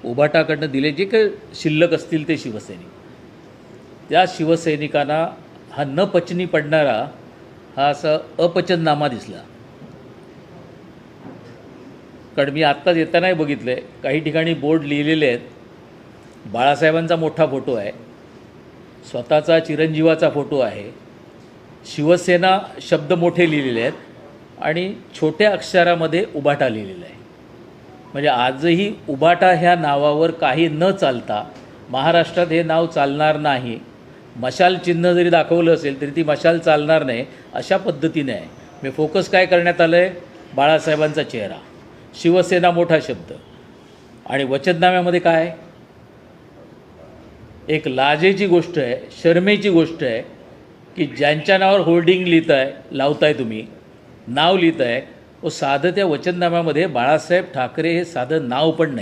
उभाटाकडनं दिले जे काही शिल्लक असतील ते शिवसैनिक, त्या शिवसैनिकांना हा न पचनी पडणारा हा असा अपचननामा दिसला. कारण मी आत्ताच येतानाही बघितलं आहे, काही ठिकाणी बोर्ड लिहिलेले आहेत. बाळासाहेबांचा मोठा फोटो आहे, स्वतःचा चिरंजीवाचा फोटो आहे, शिवसेना शब्द मोठे लिहिलेले आहेत आणि छोट्या अक्षरामध्ये उभाटा लिहिलेला आहे. म्हणजे आजही उभाटा ह्या नावावर काही न चालता महाराष्ट्रात हे नाव चालणार नाही. मशाल चिन्ह जरी दाखवलं असेल तरी ती मशाल चालणार नाही, अशा पद्धतीने आहे. मी फोकस काय करण्यात आलं आहे, बाळासाहेबांचा चेहरा, शिवसेना मोठा शब्द आणि वचननाम्यामध्ये काय, एक लाजेची गोष्ट आहे, शरमेची गोष्ट आहे की ज्यांच्या नावावर होर्डिंग लावताय तुम्ही, नाव लिहिताय, साधं त्या वचननाम्यामध्ये बाळासाहेब ठाकरे हे साधं नाव पण नाही.